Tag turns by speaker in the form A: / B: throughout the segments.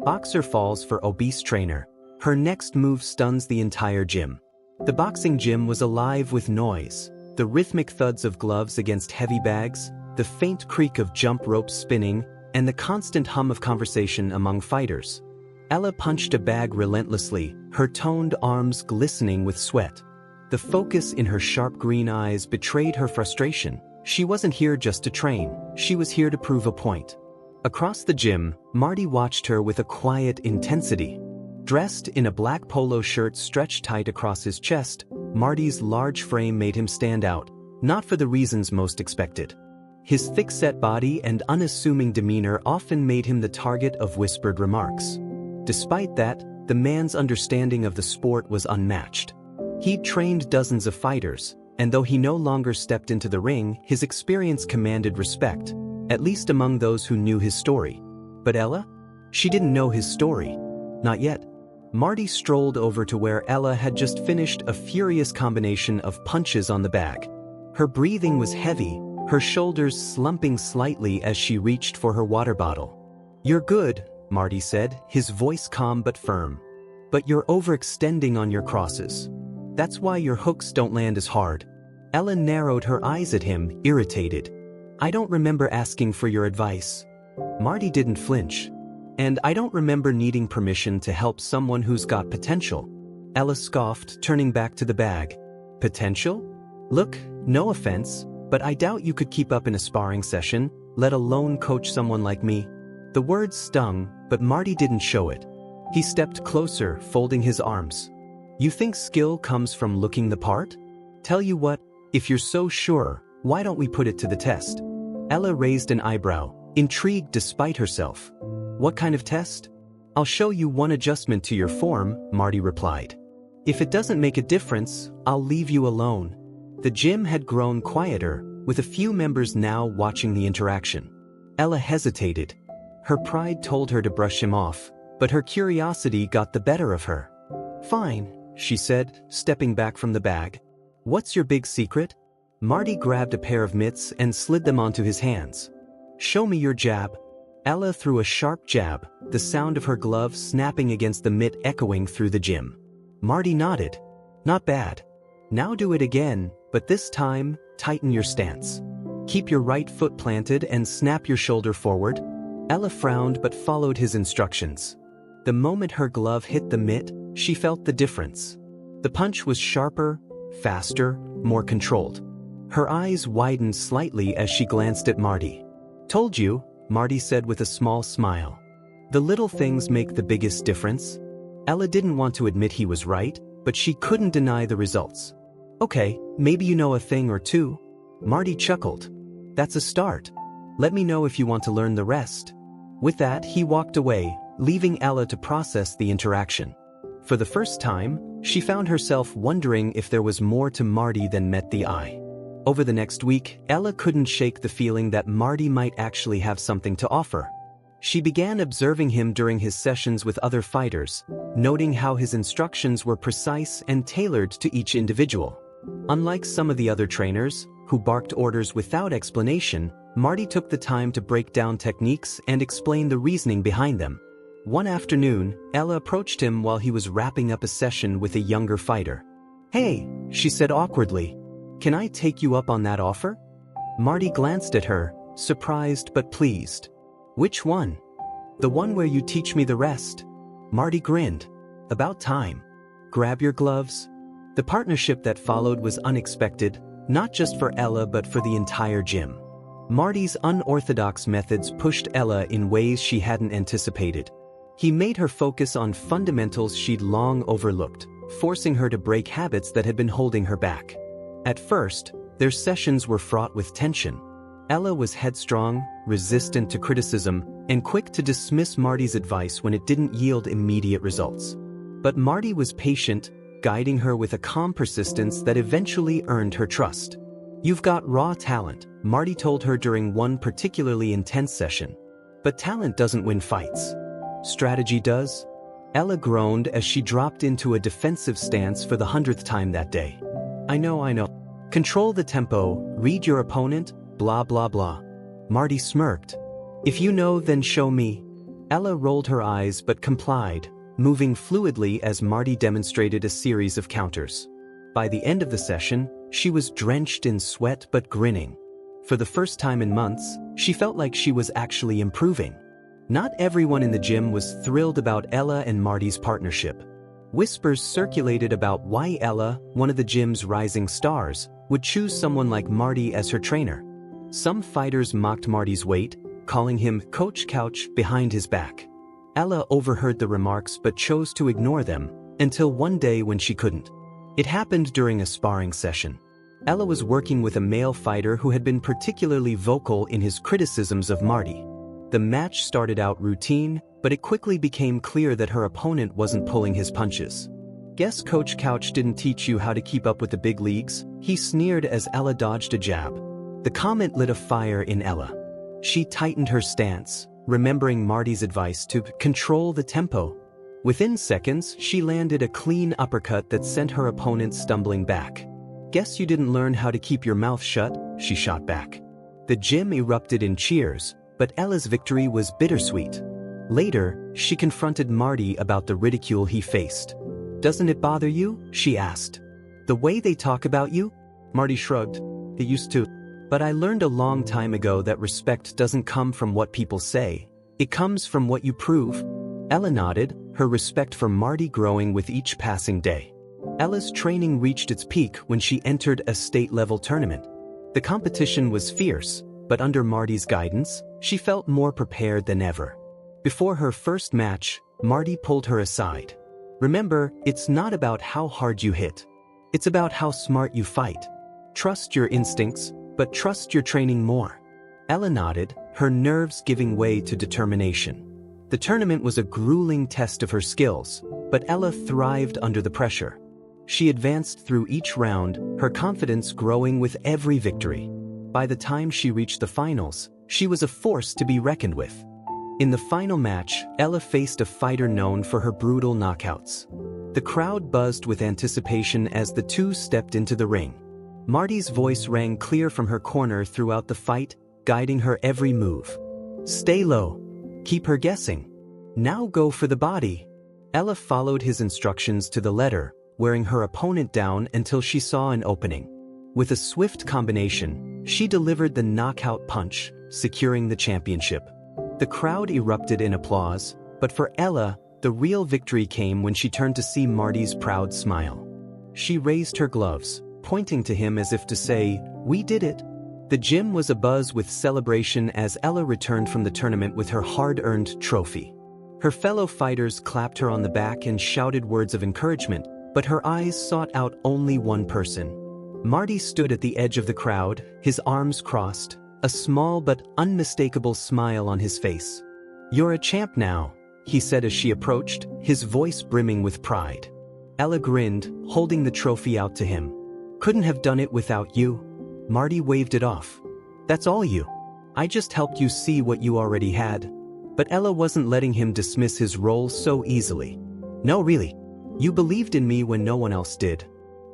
A: Boxer falls for obese trainer. Her next move stuns the entire gym. The boxing gym was alive with noise. The rhythmic thuds of gloves against heavy bags, the faint creak of jump ropes spinning, and the constant hum of conversation among fighters. Ella punched a bag relentlessly, her toned arms glistening with sweat. The focus in her sharp green eyes betrayed her frustration. She wasn't here just to train, she was here to prove a point. Across the gym, Marty watched her with a quiet intensity. Dressed in a black polo shirt stretched tight across his chest, Marty's large frame made him stand out, not for the reasons most expected. His thick-set body and unassuming demeanor often made him the target of whispered remarks. Despite that, the man's understanding of the sport was unmatched. He'd trained dozens of fighters, and though he no longer stepped into the ring, his experience commanded respect, at least among those who knew his story. But Ella? She didn't know his story. Not yet. Marty strolled over to where Ella had just finished a furious combination of punches on the bag. Her breathing was heavy, her shoulders slumping slightly as she reached for her water bottle. "You're good," Marty said, his voice calm but firm. "But you're overextending on your crosses. That's why your hooks don't land as hard." Ella narrowed her eyes at him, irritated. "I don't remember asking for your advice." Marty didn't flinch. "And I don't remember needing permission to help someone who's got potential." Ella scoffed, turning back to the bag. "Potential? Look, no offense, but I doubt you could keep up in a sparring session, let alone coach someone like me." The words stung, but Marty didn't show it. He stepped closer, folding his arms. "You think skill comes from looking the part? Tell you what, if you're so sure, why don't we put it to the test?" Ella raised an eyebrow, intrigued despite herself. "What kind of test?" "I'll show you one adjustment to your form," Marty replied. "If it doesn't make a difference, I'll leave you alone." The gym had grown quieter, with a few members now watching the interaction. Ella hesitated. Her pride told her to brush him off, but her curiosity got the better of her. "Fine," she said, stepping back from the bag. "What's your big secret?" Marty grabbed a pair of mitts and slid them onto his hands. "Show me your jab." Ella threw a sharp jab, the sound of her glove snapping against the mitt echoing through the gym. Marty nodded. "Not bad. Now do it again, but this time, tighten your stance. Keep your right foot planted and snap your shoulder forward." Ella frowned but followed his instructions. The moment her glove hit the mitt, she felt the difference. The punch was sharper, faster, more controlled. Her eyes widened slightly as she glanced at Marty. "Told you," Marty said with a small smile. "The little things make the biggest difference." Ella didn't want to admit he was right, but she couldn't deny the results. "Okay, maybe you know a thing or two." Marty chuckled. "That's a start. Let me know if you want to learn the rest." With that, he walked away, leaving Ella to process the interaction. For the first time, she found herself wondering if there was more to Marty than met the eye. Over the next week, Ella couldn't shake the feeling that Marty might actually have something to offer. She began observing him during his sessions with other fighters, noting how his instructions were precise and tailored to each individual. Unlike some of the other trainers, who barked orders without explanation, Marty took the time to break down techniques and explain the reasoning behind them. One afternoon, Ella approached him while he was wrapping up a session with a younger fighter. "Hey," she said awkwardly. "Can I take you up on that offer?" Marty glanced at her, surprised but pleased. "Which one?" "The one where you teach me the rest." Marty grinned. "About time. Grab your gloves." The partnership that followed was unexpected, not just for Ella but for the entire gym. Marty's unorthodox methods pushed Ella in ways she hadn't anticipated. He made her focus on fundamentals she'd long overlooked, forcing her to break habits that had been holding her back. At first, their sessions were fraught with tension. Ella was headstrong, resistant to criticism, and quick to dismiss Marty's advice when it didn't yield immediate results. But Marty was patient, guiding her with a calm persistence that eventually earned her trust. "You've got raw talent," Marty told her during one particularly intense session. "But talent doesn't win fights. Strategy does." Ella groaned as she dropped into a defensive stance for the 100th time that day. I know. Control the tempo, read your opponent, blah blah blah." Marty smirked. "If you know, then show me." Ella rolled her eyes but complied, moving fluidly as Marty demonstrated a series of counters. By the end of the session, she was drenched in sweat but grinning. For the first time in months, she felt like she was actually improving. Not everyone in the gym was thrilled about Ella and Marty's partnership. Whispers circulated about why Ella, one of the gym's rising stars, would choose someone like Marty as her trainer. Some fighters mocked Marty's weight, calling him Coach Couch behind his back. Ella overheard the remarks but chose to ignore them, until one day when she couldn't. It happened during a sparring session. Ella was working with a male fighter who had been particularly vocal in his criticisms of Marty. The match started out routine, but it quickly became clear that her opponent wasn't pulling his punches. "Guess Coach Couch didn't teach you how to keep up with the big leagues?" he sneered as Ella dodged a jab. The comment lit a fire in Ella. She tightened her stance, remembering Marty's advice to control the tempo. Within seconds, she landed a clean uppercut that sent her opponent stumbling back. "Guess you didn't learn how to keep your mouth shut," she shot back. The gym erupted in cheers, but Ella's victory was bittersweet. Later, she confronted Marty about the ridicule he faced. "Doesn't it bother you?" she asked. "The way they talk about you?" Marty shrugged. "It used to. But I learned a long time ago that respect doesn't come from what people say. It comes from what you prove." Ella nodded, her respect for Marty growing with each passing day. Ella's training reached its peak when she entered a state-level tournament. The competition was fierce, but under Marty's guidance, she felt more prepared than ever. Before her first match, Marty pulled her aside. "Remember, it's not about how hard you hit. It's about how smart you fight. Trust your instincts, but trust your training more." Ella nodded, her nerves giving way to determination. The tournament was a grueling test of her skills, but Ella thrived under the pressure. She advanced through each round, her confidence growing with every victory. By the time she reached the finals, she was a force to be reckoned with. In the final match, Ella faced a fighter known for her brutal knockouts. The crowd buzzed with anticipation as the two stepped into the ring. Marty's voice rang clear from her corner throughout the fight, guiding her every move. "Stay low. Keep her guessing. Now go for the body." Ella followed his instructions to the letter, wearing her opponent down until she saw an opening. With a swift combination, she delivered the knockout punch, securing the championship. The crowd erupted in applause, but for Ella, the real victory came when she turned to see Marty's proud smile. She raised her gloves, pointing to him as if to say, "We did it." The gym was abuzz with celebration as Ella returned from the tournament with her hard-earned trophy. Her fellow fighters clapped her on the back and shouted words of encouragement, but her eyes sought out only one person. Marty stood at the edge of the crowd, his arms crossed, a small but unmistakable smile on his face. "You're a champ now," he said as she approached, his voice brimming with pride. Ella grinned, holding the trophy out to him. "Couldn't have done it without you." Marty waved it off. "That's all you. I just helped you see what you already had." But Ella wasn't letting him dismiss his role so easily. "No, really. You believed in me when no one else did.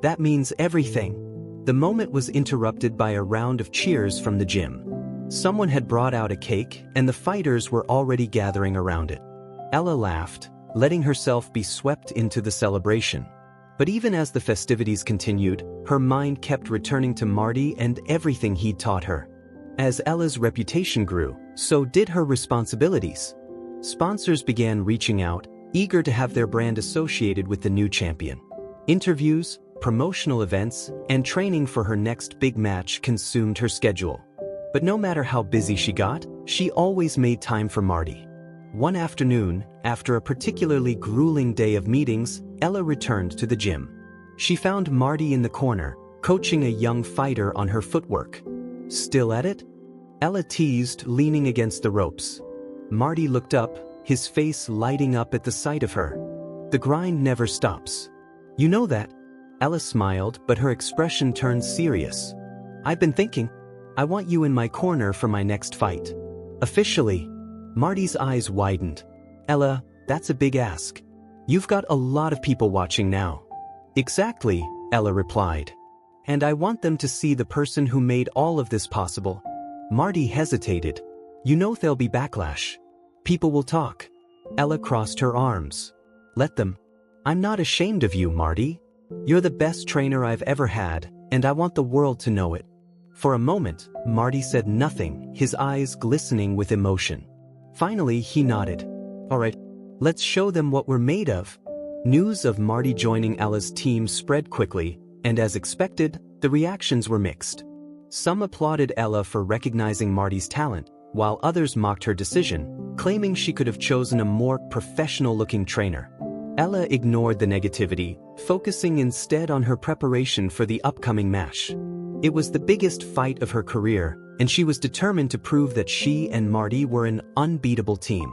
A: That means everything." The moment was interrupted by a round of cheers from the gym. Someone had brought out a cake, and the fighters were already gathering around it. Ella laughed, letting herself be swept into the celebration. But even as the festivities continued, her mind kept returning to Marty and everything he'd taught her. As Ella's reputation grew, so did her responsibilities. Sponsors began reaching out, eager to have their brand associated with the new champion. Interviews, promotional events, and training for her next big match consumed her schedule. But no matter how busy she got, she always made time for Marty. One afternoon, after a particularly grueling day of meetings, Ella returned to the gym. She found Marty in the corner, coaching a young fighter on her footwork. "Still at it?" Ella teased, leaning against the ropes. Marty looked up, his face lighting up at the sight of her. "The grind never stops. You know that?" Ella smiled, but her expression turned serious. "I've been thinking. I want you in my corner for my next fight." "Officially?" Marty's eyes widened. "Ella, that's a big ask. You've got a lot of people watching now." "Exactly," Ella replied. "And I want them to see the person who made all of this possible." Marty hesitated. "You know there'll be backlash. People will talk." Ella crossed her arms. Let them. I'm not ashamed of you, Marty. You're the best trainer I've ever had, and I want the world to know it. For a moment, Marty said nothing, his eyes glistening with emotion. Finally, he nodded. All right, let's show them what we're made of. News of Marty joining Ella's team spread quickly, and as expected, the reactions were mixed. Some applauded Ella for recognizing Marty's talent, while others mocked her decision, claiming she could have chosen a more professional-looking trainer. Ella ignored the negativity, focusing instead on her preparation for the upcoming match. It was the biggest fight of her career, and she was determined to prove that she and Marty were an unbeatable team.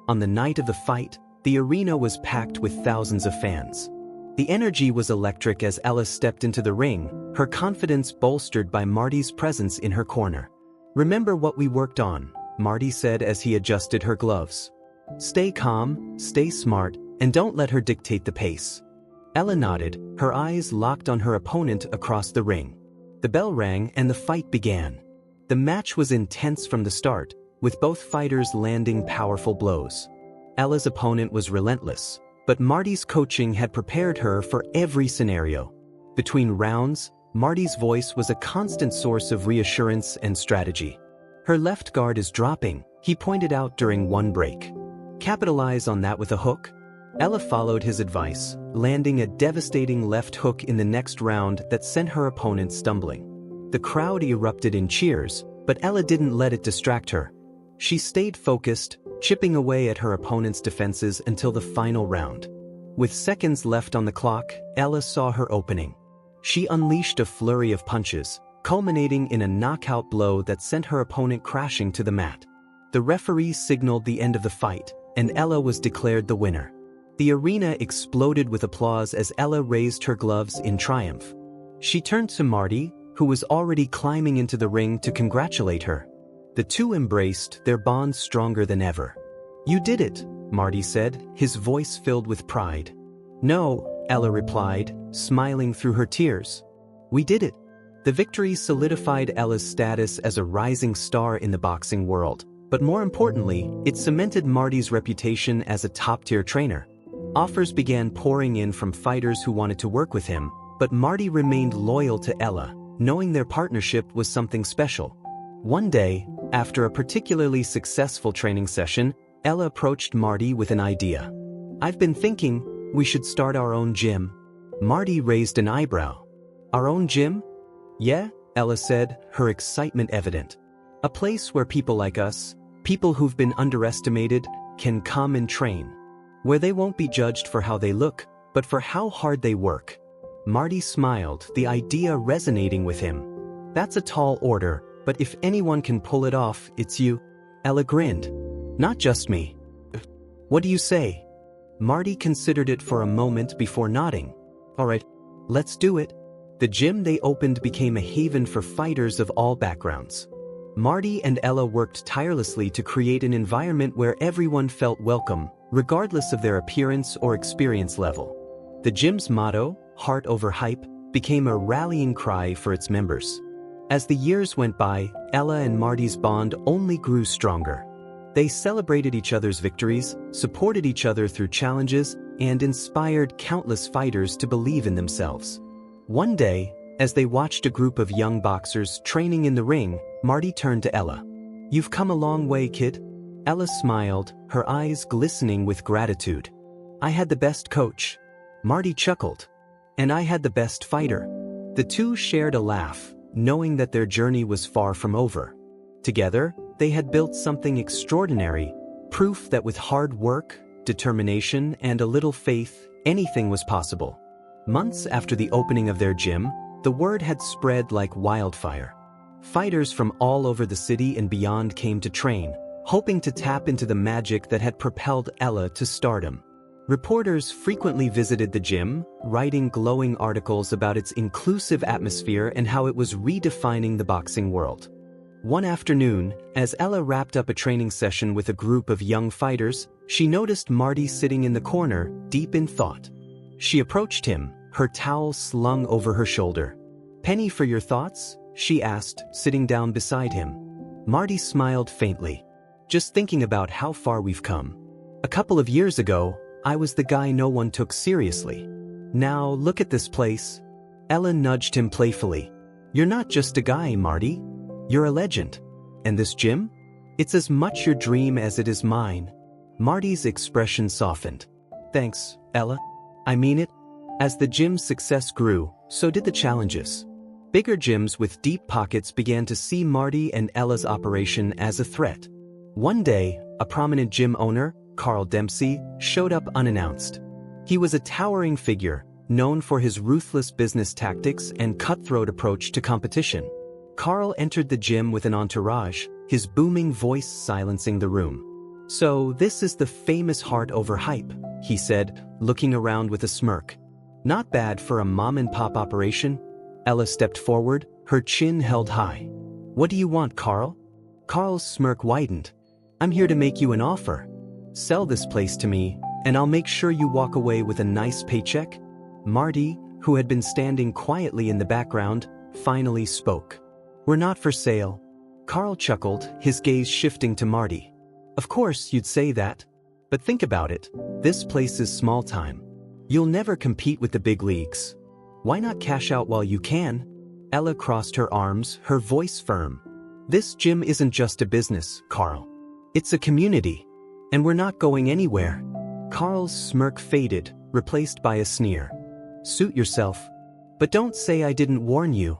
A: On the night of the fight, the arena was packed with thousands of fans. The energy was electric as Ella stepped into the ring, her confidence bolstered by Marty's presence in her corner. Remember what we worked on, Marty said as he adjusted her gloves. Stay calm, stay smart, and don't let her dictate the pace. Ella nodded, her eyes locked on her opponent across the ring. The bell rang and the fight began. The match was intense from the start, with both fighters landing powerful blows. Ella's opponent was relentless, but Marty's coaching had prepared her for every scenario. Between rounds, Marty's voice was a constant source of reassurance and strategy. Her left guard is dropping, he pointed out during one break. Capitalize on that with a hook. Ella followed his advice, landing a devastating left hook in the next round that sent her opponent stumbling. The crowd erupted in cheers, but Ella didn't let it distract her. She stayed focused, chipping away at her opponent's defenses until the final round. With seconds left on the clock, Ella saw her opening. She unleashed a flurry of punches, culminating in a knockout blow that sent her opponent crashing to the mat. The referee signaled the end of the fight, and Ella was declared the winner. The arena exploded with applause as Ella raised her gloves in triumph. She turned to Marty, who was already climbing into the ring, to congratulate her. The two embraced, their bond stronger than ever. You did it, Marty said, his voice filled with pride. No, Ella replied, smiling through her tears. We did it. The victory solidified Ella's status as a rising star in the boxing world, but more importantly, it cemented Marty's reputation as a top-tier trainer. Offers began pouring in from fighters who wanted to work with him, but Marty remained loyal to Ella, knowing their partnership was something special. One day, after a particularly successful training session, Ella approached Marty with an idea. I've been thinking, we should start our own gym. Marty raised an eyebrow. Our own gym? Yeah, Ella said, her excitement evident. A place where people like us, people who've been underestimated, can come and train. Where they won't be judged for how they look, but for how hard they work. Marty smiled, the idea resonating with him. That's a tall order, but if anyone can pull it off, it's you. Ella grinned. Not just me. What do you say? Marty considered it for a moment before nodding. All right, let's do it. The gym they opened became a haven for fighters of all backgrounds. Marty and Ella worked tirelessly to create an environment where everyone felt welcome, regardless of their appearance or experience level. The gym's motto, Heart over Hype, became a rallying cry for its members. As the years went by, Ella and Marty's bond only grew stronger. They celebrated each other's victories, supported each other through challenges, and inspired countless fighters to believe in themselves. One day, as they watched a group of young boxers training in the ring, Marty turned to Ella. You've come a long way, kid. Ella smiled, her eyes glistening with gratitude. I had the best coach. Marty chuckled. And I had the best fighter. The two shared a laugh, knowing that their journey was far from over. Together, they had built something extraordinary, proof that with hard work, determination, and a little faith, anything was possible. Months after the opening of their gym, the word had spread like wildfire. Fighters from all over the city and beyond came to train, hoping to tap into the magic that had propelled Ella to stardom. Reporters frequently visited the gym, writing glowing articles about its inclusive atmosphere and how it was redefining the boxing world. One afternoon, as Ella wrapped up a training session with a group of young fighters, she noticed Marty sitting in the corner, deep in thought. She approached him, her towel slung over her shoulder. "Penny for your thoughts?" she asked, sitting down beside him. Marty smiled faintly. "Just thinking about how far we've come. A couple of years ago, I was the guy no one took seriously. Now look at this place. Ella nudged him playfully. You're not just a guy, Marty. You're a legend. And this gym? It's as much your dream as it is mine. Marty's expression softened. Thanks, Ella. I mean it. As the gym's success grew, so did the challenges. Bigger gyms with deep pockets began to see Marty and Ella's operation as a threat. One day, a prominent gym owner, Carl Dempsey, showed up unannounced. He was a towering figure, known for his ruthless business tactics and cutthroat approach to competition. Carl entered the gym with an entourage, his booming voice silencing the room. So this is the famous Heart Over Hype, he said, looking around with a smirk. Not bad for a mom-and-pop operation. Ella stepped forward, her chin held high. What do you want, Carl? Carl's smirk widened. I'm here to make you an offer. Sell this place to me, and I'll make sure you walk away with a nice paycheck. Marty, who had been standing quietly in the background, finally spoke. We're not for sale. Carl chuckled, his gaze shifting to Marty. Of course you'd say that. But think about it. This place is small time. You'll never compete with the big leagues. Why not cash out while you can? Ella crossed her arms, her voice firm. This gym isn't just a business, Carl. It's a community. And we're not going anywhere. Carl's smirk faded, replaced by a sneer. Suit yourself. But don't say I didn't warn you.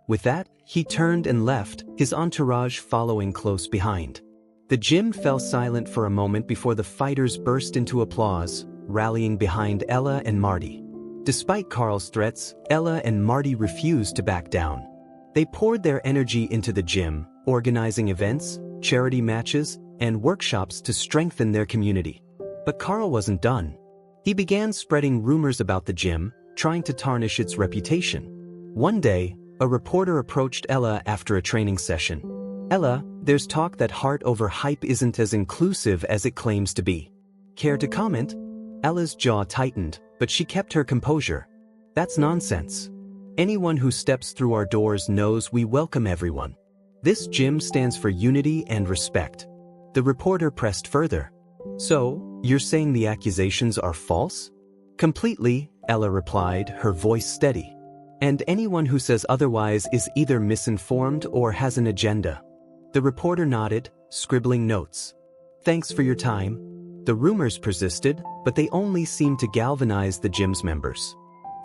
A: With that, he turned and left, his entourage following close behind. The gym fell silent for a moment before the fighters burst into applause, rallying behind Ella and Marty. Despite Carl's threats, Ella and Marty refused to back down. They poured their energy into the gym, organizing events, charity matches, and workshops to strengthen their community. But Carl wasn't done. He began spreading rumors about the gym, trying to tarnish its reputation. One day, a reporter approached Ella after a training session. Ella, there's talk that Heart Over Hype isn't as inclusive as it claims to be. Care to comment? Ella's jaw tightened, but she kept her composure. That's nonsense. Anyone who steps through our doors knows we welcome everyone. This gym stands for unity and respect. The reporter pressed further. So, you're saying the accusations are false? Completely, Ella replied, her voice steady. And anyone who says otherwise is either misinformed or has an agenda. The reporter nodded, scribbling notes. Thanks for your time. The rumors persisted, but they only seemed to galvanize the gym's members.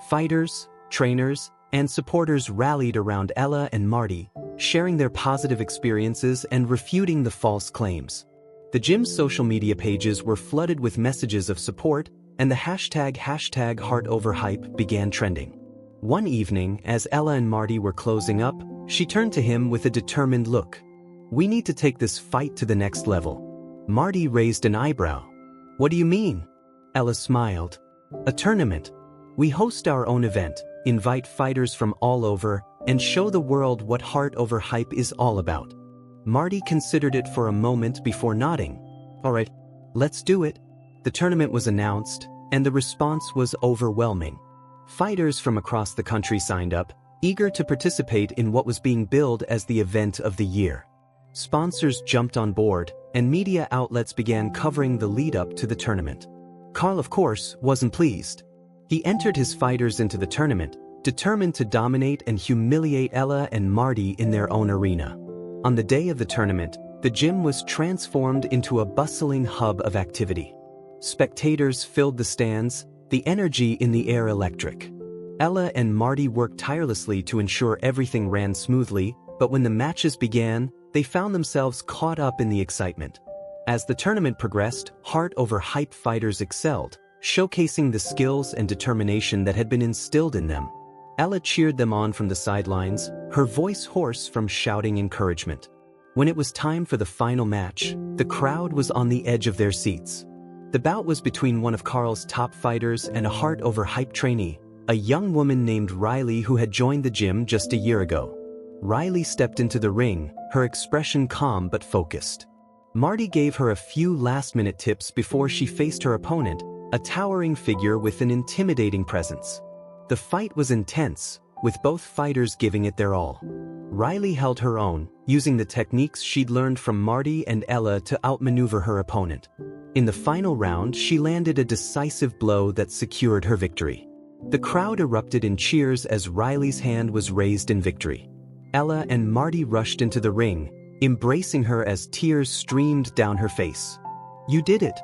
A: Fighters, trainers, and supporters rallied around Ella and Marty, sharing their positive experiences and refuting the false claims. The gym's social media pages were flooded with messages of support, and the hashtag #HeartOverHype began trending. One evening, as Ella and Marty were closing up, she turned to him with a determined look. We need to take this fight to the next level. Marty raised an eyebrow. What do you mean? Ella smiled. A tournament. We host our own event, invite fighters from all over, and show the world what Heart Over Hype is all about. Marty considered it for a moment before nodding. All right, let's do it. The tournament was announced, and the response was overwhelming. Fighters from across the country signed up, eager to participate in what was being billed as the event of the year. Sponsors jumped on board, and media outlets began covering the lead-up to the tournament. Carl, of course, wasn't pleased. He entered his fighters into the tournament, determined to dominate and humiliate Ella and Marty in their own arena. On the day of the tournament, the gym was transformed into a bustling hub of activity. Spectators filled the stands, the energy in the air electric. Ella and Marty worked tirelessly to ensure everything ran smoothly, but when the matches began, they found themselves caught up in the excitement. As the tournament progressed, Heart Over Hype fighters excelled, showcasing the skills and determination that had been instilled in them. Ella cheered them on from the sidelines, her voice hoarse from shouting encouragement. When it was time for the final match, the crowd was on the edge of their seats. The bout was between one of Carl's top fighters and a Heart Over Hype trainee, a young woman named Riley who had joined the gym just a year ago. Riley stepped into the ring, her expression calm but focused. Marty gave her a few last-minute tips before she faced her opponent, a towering figure with an intimidating presence. The fight was intense, with both fighters giving it their all. Riley held her own, using the techniques she'd learned from Marty and Ella to outmaneuver her opponent. In the final round, she landed a decisive blow that secured her victory. The crowd erupted in cheers as Riley's hand was raised in victory. Ella and Marty rushed into the ring, embracing her as tears streamed down her face. "You did it,"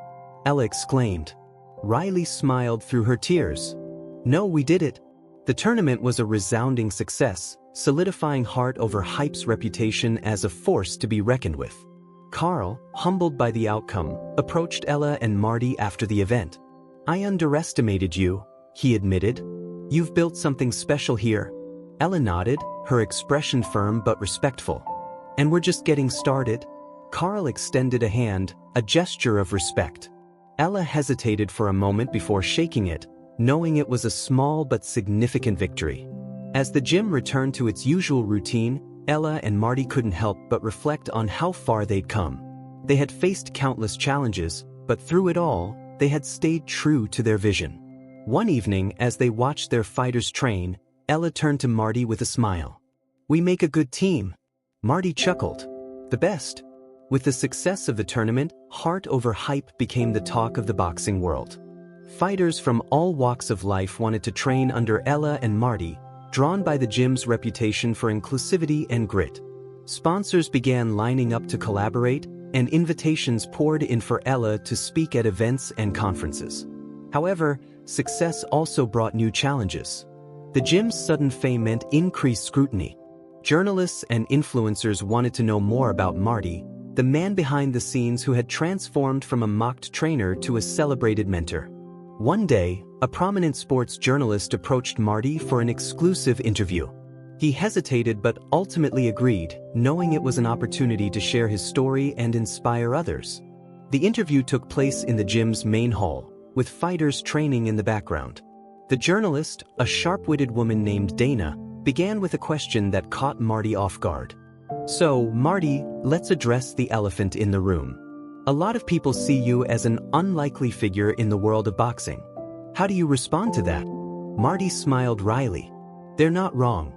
A: Ella exclaimed. Riley smiled through her tears. "No, we did it." The tournament was a resounding success, solidifying Heart Over Hype's reputation as a force to be reckoned with. Carl, humbled by the outcome, approached Ella and Marty after the event. "I underestimated you," he admitted. "You've built something special here." Ella nodded, her expression firm but respectful. "And we're just getting started." Carl extended a hand, a gesture of respect. Ella hesitated for a moment before shaking it, knowing it was a small but significant victory. As the gym returned to its usual routine, Ella and Marty couldn't help but reflect on how far they'd come. They had faced countless challenges, but through it all, they had stayed true to their vision. One evening, as they watched their fighters train, Ella turned to Marty with a smile. "We make a good team." Marty chuckled. "The best." With the success of the tournament, Heart Over Hype became the talk of the boxing world. Fighters from all walks of life wanted to train under Ella and Marty, drawn by the gym's reputation for inclusivity and grit. Sponsors began lining up to collaborate, and invitations poured in for Ella to speak at events and conferences. However, success also brought new challenges. The gym's sudden fame meant increased scrutiny. Journalists and influencers wanted to know more about Marty, the man behind the scenes who had transformed from a mocked trainer to a celebrated mentor. One day, a prominent sports journalist approached Marty for an exclusive interview. He hesitated but ultimately agreed, knowing it was an opportunity to share his story and inspire others. The interview took place in the gym's main hall, with fighters training in the background. The journalist, a sharp-witted woman named Dana, began with a question that caught Marty off guard. "So, Marty, let's address the elephant in the room. A lot of people see you as an unlikely figure in the world of boxing. How do you respond to that?" Marty smiled wryly. "They're not wrong.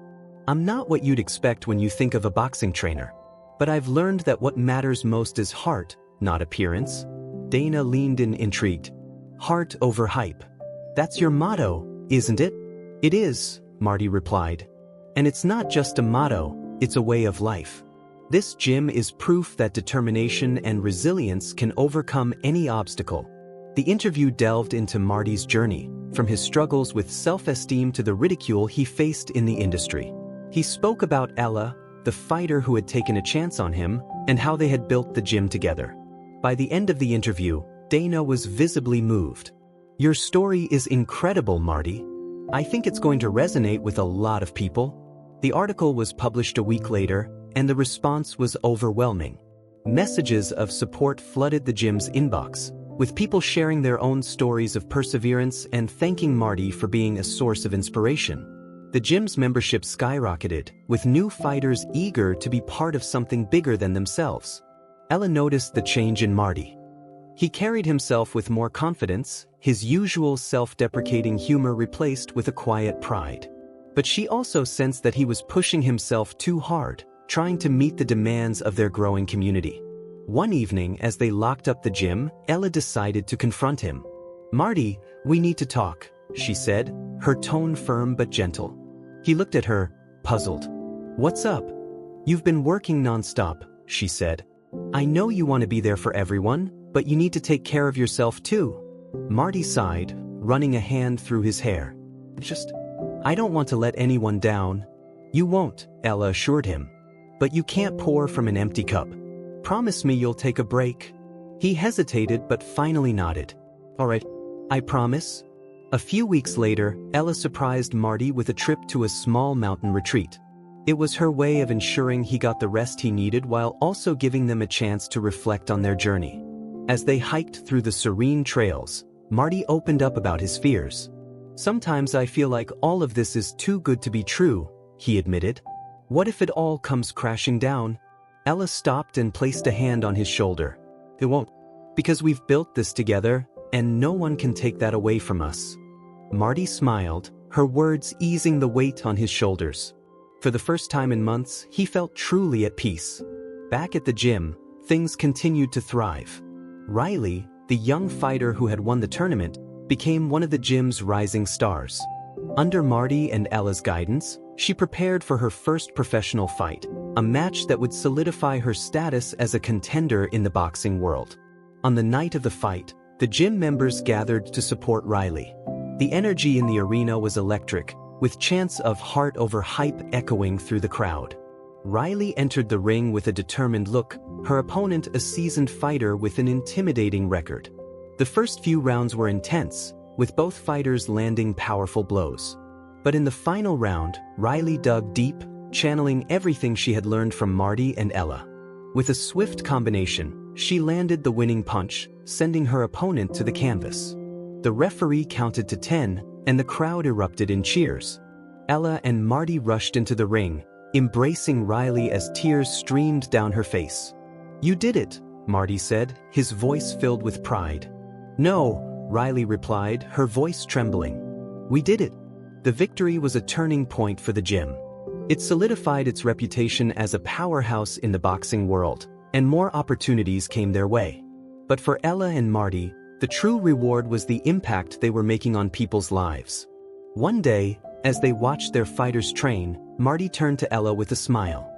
A: I'm not what you'd expect when you think of a boxing trainer. But I've learned that what matters most is heart, not appearance." Dana leaned in intrigued. "Heart over hype. That's your motto, isn't it?" "It is," Marty replied. "And it's not just a motto, it's a way of life. This gym is proof that determination and resilience can overcome any obstacle." The interview delved into Marty's journey, from his struggles with self-esteem to the ridicule he faced in the industry. He spoke about Ella, the fighter who had taken a chance on him, and how they had built the gym together. By the end of the interview, Dana was visibly moved. "Your story is incredible, Marty. I think it's going to resonate with a lot of people." The article was published a week later, and the response was overwhelming. Messages of support flooded the gym's inbox, with people sharing their own stories of perseverance and thanking Marty for being a source of inspiration. The gym's membership skyrocketed, with new fighters eager to be part of something bigger than themselves. Ella noticed the change in Marty. He carried himself with more confidence, his usual self-deprecating humor replaced with a quiet pride. But she also sensed that he was pushing himself too hard, trying to meet the demands of their growing community. One evening, as they locked up the gym, Ella decided to confront him. "Marty, we need to talk," she said, her tone firm but gentle. He looked at her, puzzled. "What's up?" "You've been working nonstop," she said. "I know you want to be there for everyone, but you need to take care of yourself too." Marty sighed, running a hand through his hair. I don't want to let anyone down." "You won't," Ella assured him. "But you can't pour from an empty cup. Promise me you'll take a break." He hesitated but finally nodded. "All right, I promise." A few weeks later, Ella surprised Marty with a trip to a small mountain retreat. It was her way of ensuring he got the rest he needed while also giving them a chance to reflect on their journey. As they hiked through the serene trails, Marty opened up about his fears. "Sometimes I feel like all of this is too good to be true," he admitted. "What if it all comes crashing down?" Ella stopped and placed a hand on his shoulder. "It won't. Because we've built this together, and no one can take that away from us." Marty smiled, her words easing the weight on his shoulders. For the first time in months, he felt truly at peace. Back at the gym, things continued to thrive. Riley, the young fighter who had won the tournament, became one of the gym's rising stars. Under Marty and Ella's guidance, she prepared for her first professional fight, a match that would solidify her status as a contender in the boxing world. On the night of the fight, the gym members gathered to support Riley. The energy in the arena was electric, with chants of "heart over hype" echoing through the crowd. Riley entered the ring with a determined look, her opponent a seasoned fighter with an intimidating record. The first few rounds were intense, with both fighters landing powerful blows. But in the final round, Riley dug deep, channeling everything she had learned from Marty and Ella. With a swift combination, she landed the winning punch, sending her opponent to the canvas. The referee counted to 10, and the crowd erupted in cheers. Ella and Marty rushed into the ring, embracing Riley as tears streamed down her face. "You did it," Marty said, his voice filled with pride. "No," Riley replied, her voice trembling. "We did it." The victory was a turning point for the gym. It solidified its reputation as a powerhouse in the boxing world, and more opportunities came their way. But for Ella and Marty, the true reward was the impact they were making on people's lives. One day, as they watched their fighters train, Marty turned to Ella with a smile.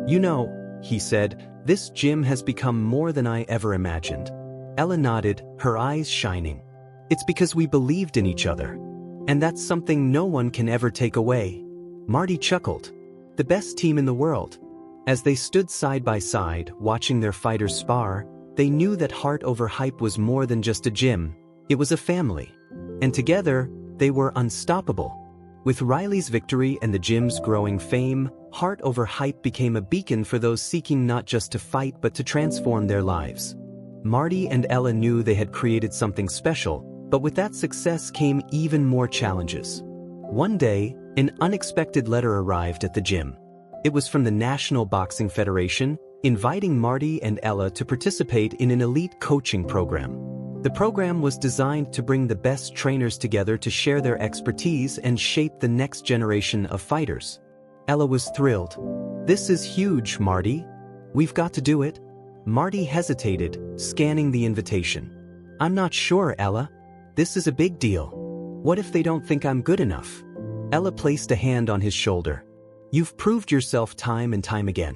A: "You know," he said, "this gym has become more than I ever imagined." Ella nodded, her eyes shining. "It's because we believed in each other. And that's something no one can ever take away." Marty chuckled. "The best team in the world." As they stood side by side, watching their fighters spar, they knew that Heart Over Hype was more than just a gym, it was a family. And together, they were unstoppable. With Riley's victory and the gym's growing fame, Heart Over Hype became a beacon for those seeking not just to fight but to transform their lives. Marty and Ella knew they had created something special, but with that success came even more challenges. One day, an unexpected letter arrived at the gym. It was from the National Boxing Federation, inviting Marty and Ella to participate in an elite coaching program. The program was designed to bring the best trainers together to share their expertise and shape the next generation of fighters. Ella was thrilled. "This is huge, Marty. We've got to do it." Marty hesitated, scanning the invitation. "I'm not sure, Ella. This is a big deal. What if they don't think I'm good enough?" Ella placed a hand on his shoulder. "You've proved yourself time and time again.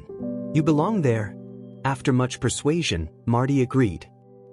A: You belong there." After much persuasion, Marty agreed.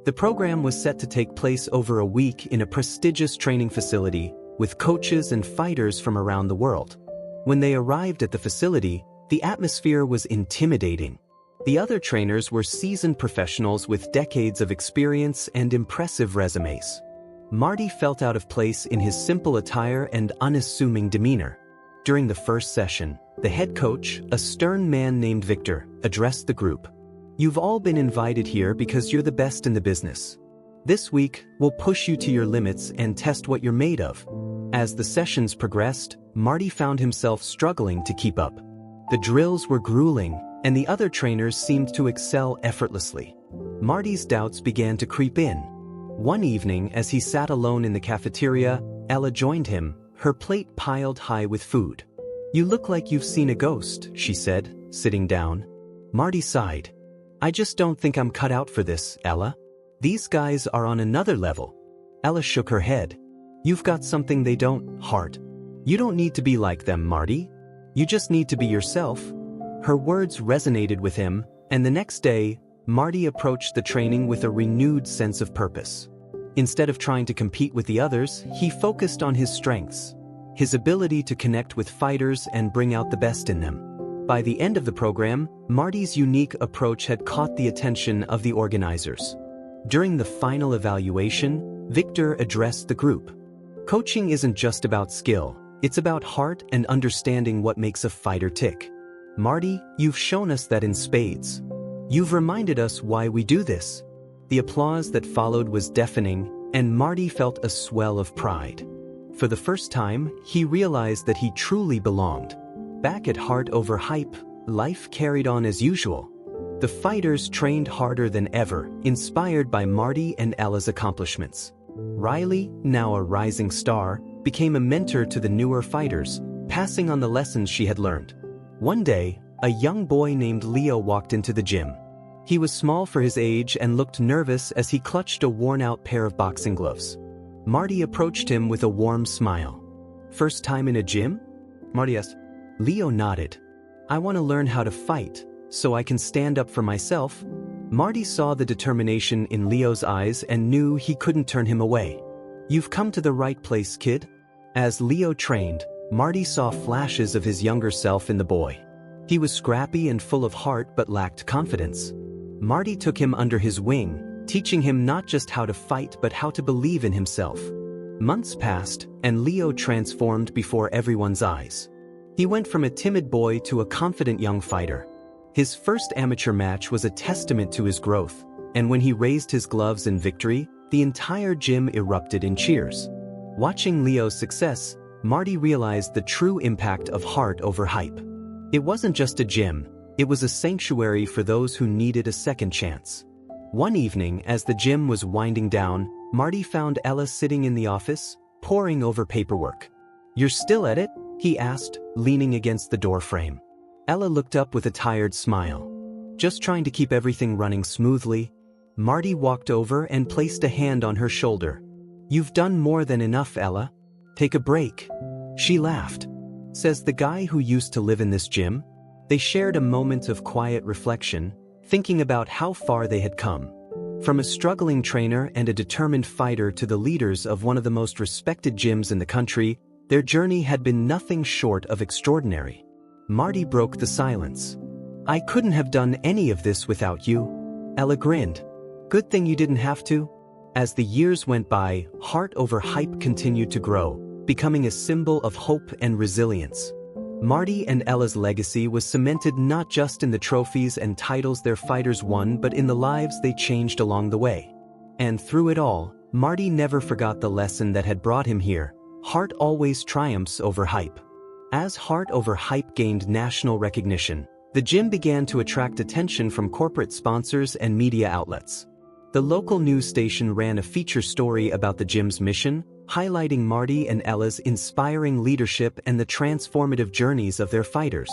A: The program was set to take place over a week in a prestigious training facility, with coaches and fighters from around the world. When they arrived at the facility, the atmosphere was intimidating. The other trainers were seasoned professionals with decades of experience and impressive resumes. Marty felt out of place in his simple attire and unassuming demeanor. During the first session, the head coach, a stern man named Victor, addressed the group. "You've all been invited here because you're the best in the business. This week, we'll push you to your limits and test what you're made of." As the sessions progressed, Marty found himself struggling to keep up. The drills were grueling, and the other trainers seemed to excel effortlessly. Marty's doubts began to creep in. One evening, as he sat alone in the cafeteria, Ella joined him, her plate piled high with food. "You look like you've seen a ghost," she said, sitting down. Marty sighed. "I just don't think I'm cut out for this, Ella. These guys are on another level." Ella shook her head. "You've got something they don't, Hart. You don't need to be like them, Marty. You just need to be yourself." Her words resonated with him, and the next day, Marty approached the training with a renewed sense of purpose. Instead of trying to compete with the others, he focused on his strengths, his ability to connect with fighters and bring out the best in them. By the end of the program, Marty's unique approach had caught the attention of the organizers. During the final evaluation, Victor addressed the group. "Coaching isn't just about skill, it's about heart and understanding what makes a fighter tick. Marty, you've shown us that in spades. You've reminded us why we do this." The applause that followed was deafening, and Marty felt a swell of pride. For the first time, he realized that he truly belonged. Back at Heart Over Hype, life carried on as usual. The fighters trained harder than ever, inspired by Marty and Ella's accomplishments. Riley, now a rising star, became a mentor to the newer fighters, passing on the lessons she had learned. One day, a young boy named Leo walked into the gym. He was small for his age and looked nervous as he clutched a worn-out pair of boxing gloves. Marty approached him with a warm smile. "First time in a gym?" Marty asked. Leo nodded. "I want to learn how to fight, so I can stand up for myself." Marty saw the determination in Leo's eyes and knew he couldn't turn him away. "You've come to the right place, kid." As Leo trained, Marty saw flashes of his younger self in the boy. He was scrappy and full of heart but lacked confidence. Marty took him under his wing, teaching him not just how to fight but how to believe in himself. Months passed, and Leo transformed before everyone's eyes. He went from a timid boy to a confident young fighter. His first amateur match was a testament to his growth, and when he raised his gloves in victory, the entire gym erupted in cheers. Watching Leo's success, Marty realized the true impact of heart over hype. It wasn't just a gym, it was a sanctuary for those who needed a second chance. One evening, as the gym was winding down, Marty found Ella sitting in the office, poring over paperwork. "You're still at it?" he asked, leaning against the door frame. Ella looked up with a tired smile. "Just trying to keep everything running smoothly." Marty walked over and placed a hand on her shoulder. "You've done more than enough, Ella. Take a break." She laughed. Says the guy who used to live in this gym. They shared a moment of quiet reflection, thinking about how far they had come. From a struggling trainer and a determined fighter to the leaders of one of the most respected gyms in the country, their journey had been nothing short of extraordinary. Marty broke the silence. "I couldn't have done any of this without you." Ella grinned. "Good thing you didn't have to." As the years went by, heart over hype continued to grow, becoming a symbol of hope and resilience. Marty and Ella's legacy was cemented not just in the trophies and titles their fighters won but in the lives they changed along the way. And through it all, Marty never forgot the lesson that had brought him here: heart always triumphs over hype. As Heart Over Hype gained national recognition, the gym began to attract attention from corporate sponsors and media outlets. The local news station ran a feature story about the gym's mission, highlighting Marty and Ella's inspiring leadership and the transformative journeys of their fighters.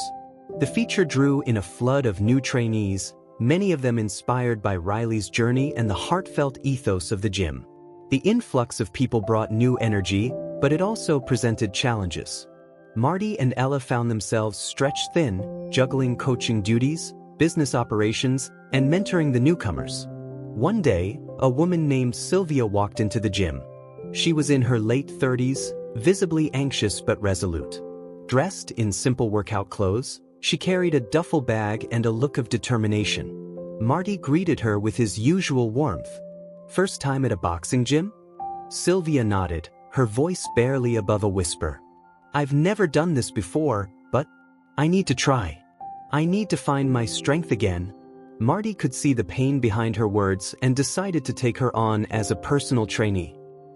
A: The feature drew in a flood of new trainees, many of them inspired by Riley's journey and the heartfelt ethos of the gym. The influx of people brought new energy, but it also presented challenges. Marty and Ella found themselves stretched thin, juggling coaching duties, business operations, and mentoring the newcomers. One day, a woman named Sylvia walked into the gym. She was in her late 30s, visibly anxious but resolute. Dressed in simple workout clothes, she carried a duffel bag and a look of determination. Marty greeted her with his usual warmth. "First time at a boxing gym?" Sylvia nodded, her voice barely above a whisper. "I've never done this before, but I need to try. I need to find my strength again." Marty could see the pain behind her words and decided to take her on as a personal trainee.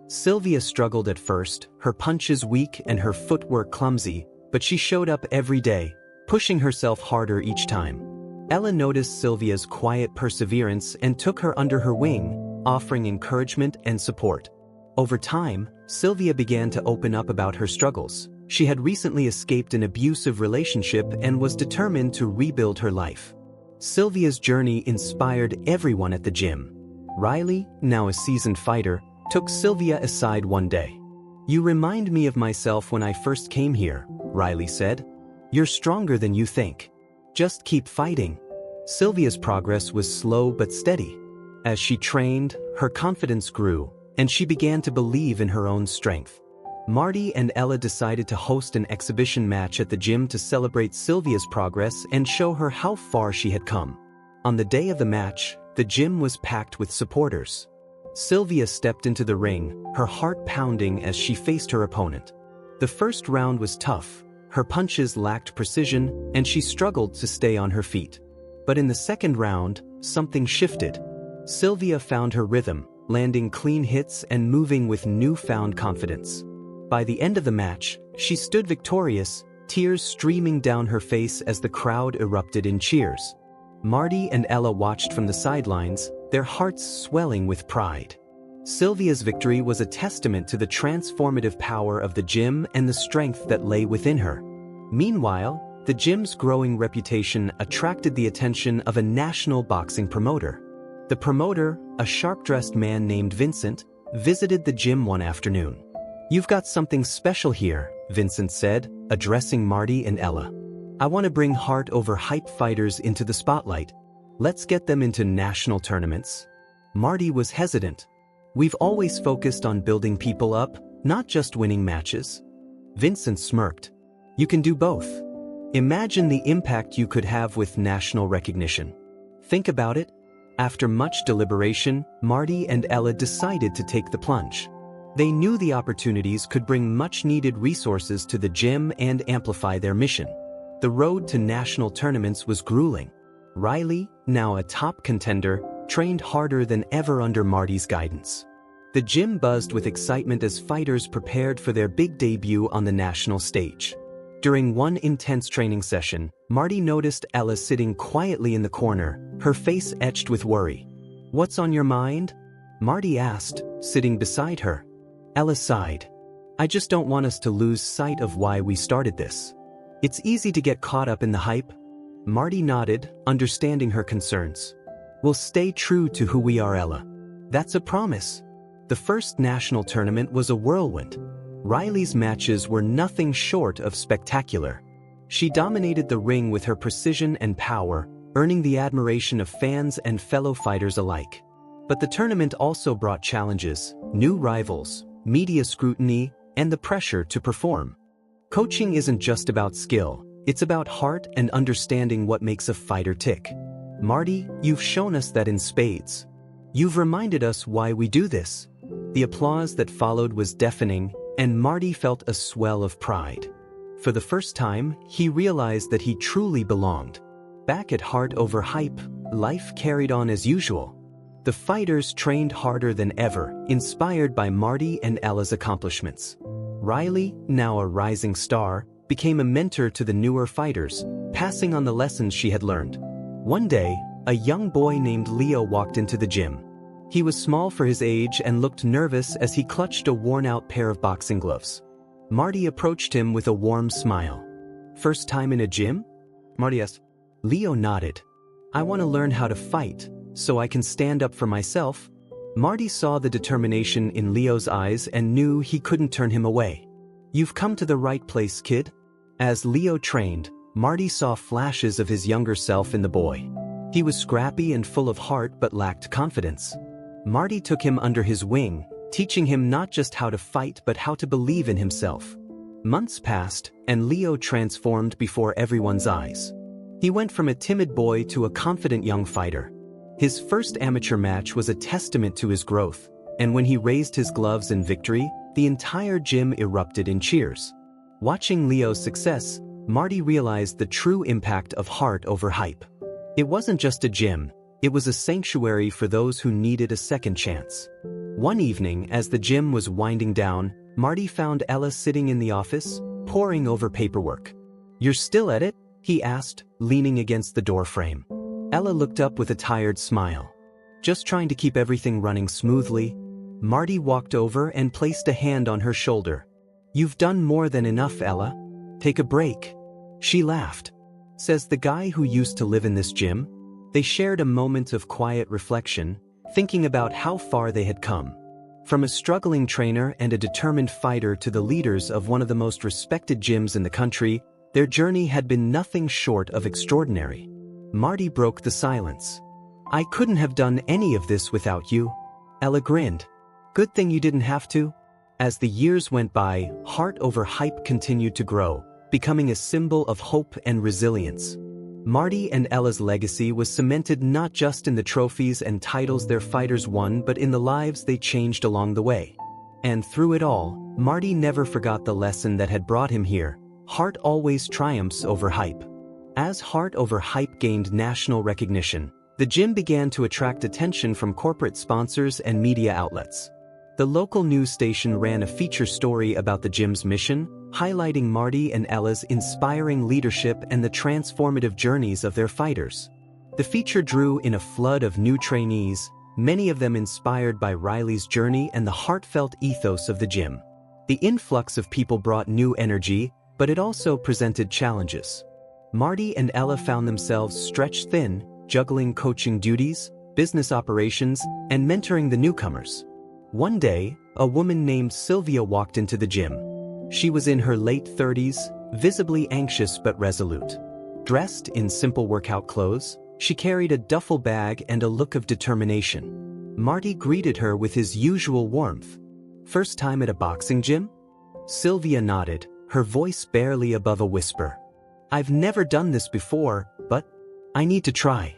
A: Sylvia struggled at first, her punches weak and her footwork clumsy, but she showed up every day, pushing herself harder each time. Ella noticed Sylvia's quiet perseverance and took her under her wing, offering encouragement and support. Over time, Sylvia began to open up about her struggles. She had recently escaped an abusive relationship and was determined to rebuild her life. Sylvia's journey inspired everyone at the gym. Riley, now a seasoned fighter, took Sylvia aside one day. "You remind me of myself when I first came here," Riley said. "You're stronger than you think. Just keep fighting." Sylvia's progress was slow but steady. As she trained, her confidence grew, and she began to believe in her own strength. Marty and Ella decided to host an exhibition match at the gym to celebrate Sylvia's progress and show her how far she had come. On the day of the match, the gym was packed with supporters. Sylvia stepped into the ring, her heart pounding as she faced her opponent. The first round was tough, her punches lacked precision, and she struggled to stay on her feet. But in the second round, something shifted. Sylvia found her rhythm, landing clean hits and moving with newfound confidence. By the end of the match, she stood victorious, tears streaming down her face as the crowd erupted in cheers. Marty and Ella watched from the sidelines, their hearts swelling with pride. Sylvia's victory was a testament to the transformative power of the gym and the strength that lay within her. Meanwhile, The gym's growing reputation attracted the attention of a national boxing promoter. The promoter, a sharp-dressed man named Vincent, visited the gym one afternoon. "You've got something special here," Vincent said, addressing Marty and Ella. "I want to bring heart-over-hype fighters into the spotlight. Let's get them into national tournaments." Marty was hesitant. "We've always focused on building people up, not just winning matches." Vincent smirked. "You can do both. Imagine the impact you could have with national recognition. Think about it." After much deliberation, Marty and Ella decided to take the plunge. They knew the opportunities could bring much-needed resources to the gym and amplify their mission. The road to national tournaments was grueling. Riley, now a top contender, trained harder than ever under Marty's guidance. The gym buzzed with excitement as fighters prepared for their big debut on the national stage. During one intense training session, Marty noticed Ella sitting quietly in the corner, her face etched with worry. "What's on your mind?" Marty asked, sitting beside her. Ella sighed. "I just don't want us to lose sight of why we started this. It's easy to get caught up in the hype." Marty nodded, understanding her concerns. "We'll stay true to who we are, Ella. That's a promise." The first national tournament was a whirlwind. Riley's matches were nothing short of spectacular. She dominated the ring with her precision and power, earning the admiration of fans and fellow fighters alike. But the tournament also brought challenges, new rivals, media scrutiny, and the pressure to perform. Coaching isn't just about skill, it's about heart and understanding what makes a fighter tick. Marty, you've shown us that in spades. You've reminded us why we do this. The applause that followed was deafening, and Marty felt a swell of pride. For the first time, he realized that he truly belonged. Back at Heart Over Hype, life carried on as usual. The fighters trained harder than ever, inspired by Marty and Ella's accomplishments. Riley, now a rising star, became a mentor to the newer fighters, passing on the lessons she had learned. One day, a young boy named Leo walked into the gym. He was small for his age and looked nervous as he clutched a worn-out pair of boxing gloves. Marty approached him with a warm smile. "First time in a gym?" Marty asked. Leo nodded. "I want to learn how to fight, so I can stand up for myself." Marty saw the determination in Leo's eyes and knew he couldn't turn him away. "You've come to the right place, kid." As Leo trained, Marty saw flashes of his younger self in the boy. He was scrappy and full of heart but lacked confidence. Marty took him under his wing, teaching him not just how to fight but how to believe in himself. Months passed, and Leo transformed before everyone's eyes. He went from a timid boy to a confident young fighter. His first amateur match was a testament to his growth, and when he raised his gloves in victory, the entire gym erupted in cheers. Watching Leo's success, Marty realized the true impact of Heart Over Hype. It wasn't just a gym, it was a sanctuary for those who needed a second chance. One evening, as the gym was winding down, Marty found Ella sitting in the office, poring over paperwork. "You're still at it?" he asked, leaning against the doorframe. Ella looked up with a tired smile. "Just trying to keep everything running smoothly." Marty walked over and placed a hand on her shoulder. "You've done more than enough, Ella. Take a break." She laughed. Says the guy who used to live in this gym. They shared a moment of quiet reflection, thinking about how far they had come. From a struggling trainer and a determined fighter to the leaders of one of the most respected gyms in the country, their journey had been nothing short of extraordinary. Marty broke the silence. "I couldn't have done any of this without you." Ella grinned. "Good thing you didn't have to." As the years went by, Heart Over Hype continued to grow, becoming a symbol of hope and resilience. Marty and Ella's legacy was cemented not just in the trophies and titles their fighters won but in the lives they changed along the way. And through it all, Marty never forgot the lesson that had brought him here: heart always triumphs over hype. As Heart Over Hype gained national recognition, the gym began to attract attention from corporate sponsors and media outlets. The local news station ran a feature story about the gym's mission, highlighting Marty and Ella's inspiring leadership and the transformative journeys of their fighters. The feature drew in a flood of new trainees, many of them inspired by Riley's journey and the heartfelt ethos of the gym. The influx of people brought new energy, but it also presented challenges. Marty and Ella found themselves stretched thin, juggling coaching duties, business operations, and mentoring the newcomers. One day, a woman named Sylvia walked into the gym. She was in her late 30s, visibly anxious but resolute. Dressed in simple workout clothes, she carried a duffel bag and a look of determination. Marty greeted her with his usual warmth. "First time at a boxing gym?" Sylvia nodded, her voice barely above a whisper. "I've never done this before, but I need to try.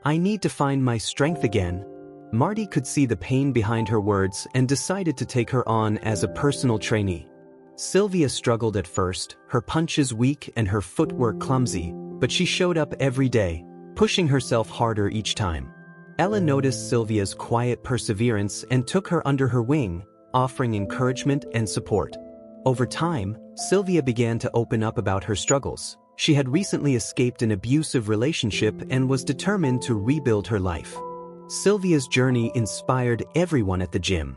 A: I need to find my strength again." Marty could see the pain behind her words and decided to take her on as a personal trainee. Sylvia struggled at first, her punches weak and her footwork clumsy, but she showed up every day, pushing herself harder each time. Ella noticed Sylvia's quiet perseverance and took her under her wing, offering encouragement and support. Over time, Sylvia began to open up about her struggles. She had recently escaped an abusive relationship and was determined to rebuild her life. Sylvia's journey inspired everyone at the gym.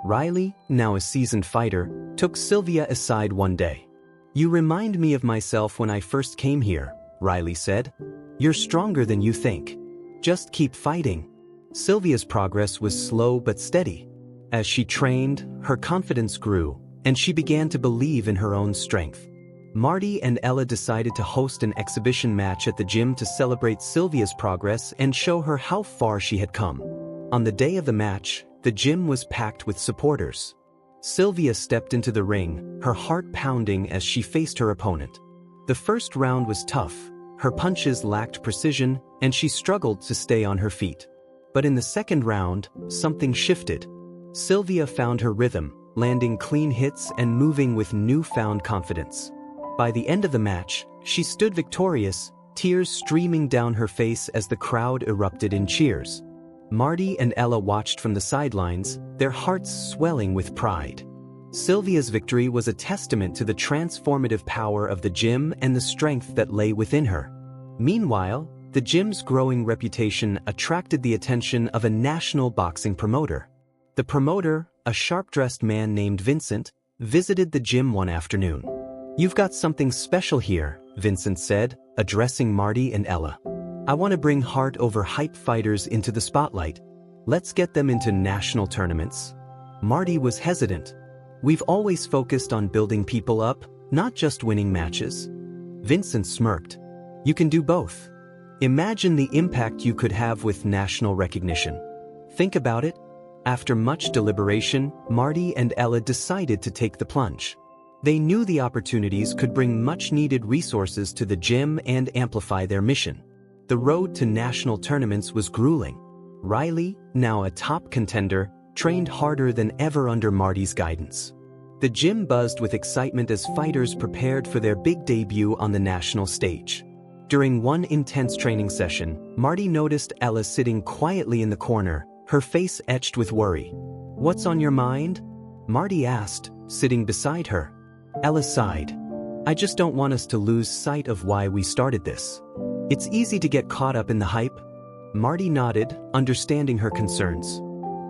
A: Riley, now a seasoned fighter, took Sylvia aside one day. "You remind me of myself when I first came here," Riley said. "You're stronger than you think. Just keep fighting." Sylvia's progress was slow but steady. As she trained, her confidence grew, and she began to believe in her own strength. Marty and Ella decided to host an exhibition match at the gym to celebrate Sylvia's progress and show her how far she had come. On the day of the match, the gym was packed with supporters. Sylvia stepped into the ring, her heart pounding as she faced her opponent. The first round was tough, her punches lacked precision, and she struggled to stay on her feet. But in the second round, something shifted. Sylvia found her rhythm, landing clean hits and moving with newfound confidence. By the end of the match, she stood victorious, tears streaming down her face as the crowd erupted in cheers. Marty and Ella watched from the sidelines, their hearts swelling with pride. Sylvia's victory was a testament to the transformative power of the gym and the strength that lay within her. Meanwhile, the gym's growing reputation attracted the attention of a national boxing promoter. The promoter, a sharp-dressed man named Vincent, visited the gym one afternoon. "You've got something special here," Vincent said, addressing Marty and Ella. "I want to bring heart-over-hype fighters into the spotlight. Let's get them into national tournaments." Marty was hesitant. "We've always focused on building people up, not just winning matches." Vincent smirked. "You can do both. Imagine the impact you could have with national recognition. Think about it." After much deliberation, Marty and Ella decided to take the plunge. They knew the opportunities could bring much-needed resources to the gym and amplify their mission. The road to national tournaments was grueling. Riley, now a top contender, trained harder than ever under Marty's guidance. The gym buzzed with excitement as fighters prepared for their big debut on the national stage. During one intense training session, Marty noticed Ella sitting quietly in the corner, her face etched with worry. "What's on your mind?" Marty asked, sitting beside her. Ella sighed. "I just don't want us to lose sight of why we started this. It's easy to get caught up in the hype." Marty nodded, understanding her concerns.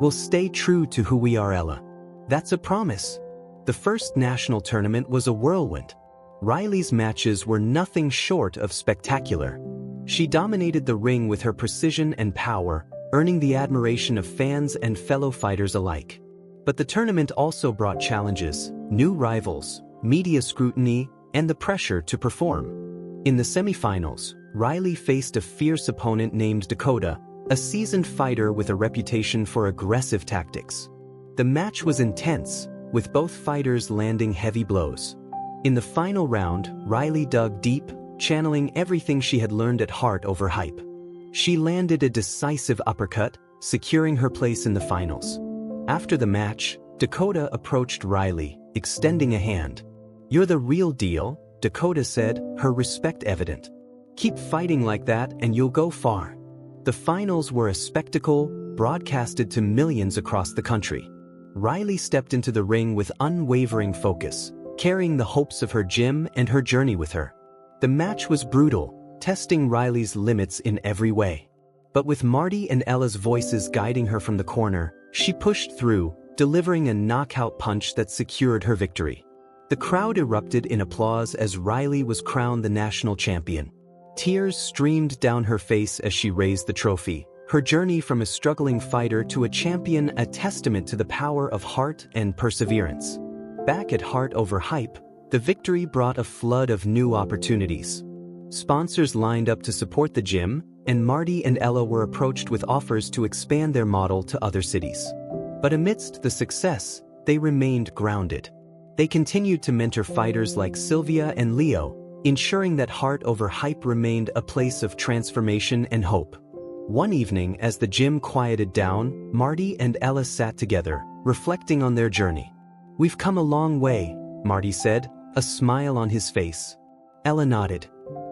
A: "We'll stay true to who we are, Ella. That's a promise." The first national tournament was a whirlwind. Riley's matches were nothing short of spectacular. She dominated the ring with her precision and power, earning the admiration of fans and fellow fighters alike. But the tournament also brought challenges, new rivals, media scrutiny, and the pressure to perform. In the semifinals, Riley faced a fierce opponent named Dakota, a seasoned fighter with a reputation for aggressive tactics. The match was intense, with both fighters landing heavy blows. In the final round, Riley dug deep, channeling everything she had learned at Heart Over Hype. She landed a decisive uppercut, securing her place in the finals. After the match, Dakota approached Riley, extending a hand. "You're the real deal," Dakota said, her respect evident. "Keep fighting like that and you'll go far." The finals were a spectacle, broadcasted to millions across the country. Riley stepped into the ring with unwavering focus, carrying the hopes of her gym and her journey with her. The match was brutal, testing Riley's limits in every way. But with Marty and Ella's voices guiding her from the corner, she pushed through, delivering a knockout punch that secured her victory. The crowd erupted in applause as Riley was crowned the national champion. Tears streamed down her face as she raised the trophy, her journey from a struggling fighter to a champion a testament to the power of heart and perseverance. Back at Heart Over Hype, the victory brought a flood of new opportunities. Sponsors lined up to support the gym, and Marty and Ella were approached with offers to expand their model to other cities. But amidst the success, they remained grounded. They continued to mentor fighters like Sylvia and Leo, ensuring that Heart Over Hype remained a place of transformation and hope. One evening, as the gym quieted down, Marty and Ella sat together, reflecting on their journey. "We've come a long way," Marty said, a smile on his face. Ella nodded.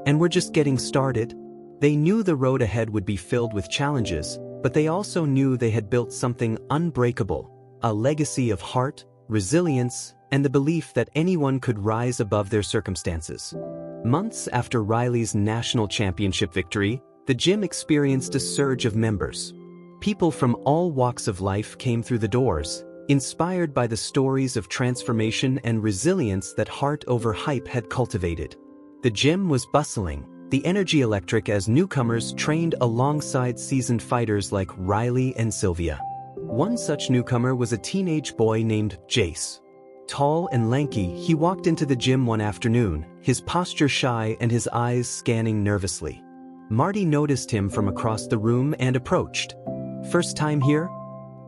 A: "And we're just getting started." They knew the road ahead would be filled with challenges, but they also knew they had built something unbreakable, a legacy of heart, resilience, and the belief that anyone could rise above their circumstances. Months after Riley's national championship victory, the gym experienced a surge of members. People from all walks of life came through the doors, inspired by the stories of transformation and resilience that Heart Over Hype had cultivated. The gym was bustling, the energy electric as newcomers trained alongside seasoned fighters like Riley and Sylvia. One such newcomer was a teenage boy named Jace. Tall and lanky, he walked into the gym one afternoon, his posture shy and his eyes scanning nervously. Marty noticed him from across the room and approached. "First time here?"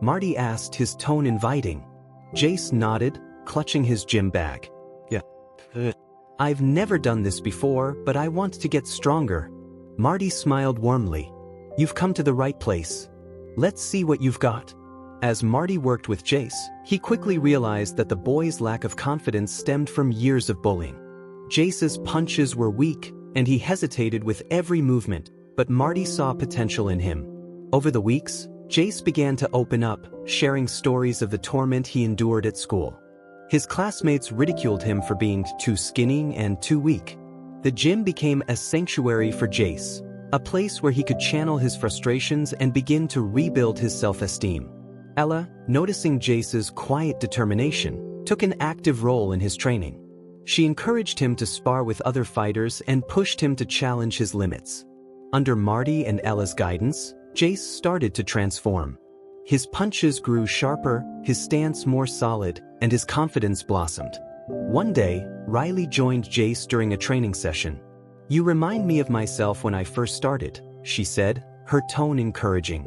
A: Marty asked, his tone inviting. Jace nodded, clutching his gym bag. "Yeah. I've never done this before, but I want to get stronger." Marty smiled warmly. "You've come to the right place. Let's see what you've got." As Marty worked with Jace, he quickly realized that the boy's lack of confidence stemmed from years of bullying. Jace's punches were weak, and he hesitated with every movement, but Marty saw potential in him. Over the weeks, Jace began to open up, sharing stories of the torment he endured at school. His classmates ridiculed him for being too skinny and too weak. The gym became a sanctuary for Jace, a place where he could channel his frustrations and begin to rebuild his self-esteem. Ella, noticing Jace's quiet determination, took an active role in his training. She encouraged him to spar with other fighters and pushed him to challenge his limits. Under Marty and Ella's guidance, Jace started to transform. His punches grew sharper, his stance more solid, and his confidence blossomed. One day, Riley joined Jace during a training session. "You remind me of myself when I first started," she said, her tone encouraging.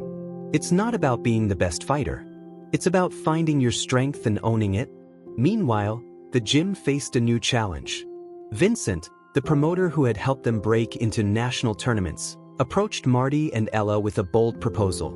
A: "It's not about being the best fighter. It's about finding your strength and owning it." Meanwhile, the gym faced a new challenge. Vincent, the promoter who had helped them break into national tournaments, approached Marty and Ella with a bold proposal.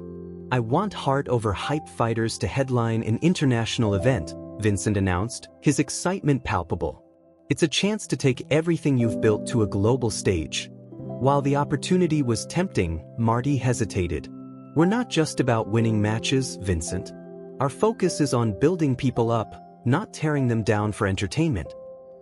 A: "I want Heart Over Hype fighters to headline an international event," Vincent announced, his excitement palpable. "It's a chance to take everything you've built to a global stage." While the opportunity was tempting, Marty hesitated. "We're not just about winning matches, Vincent. Our focus is on building people up, not tearing them down for entertainment."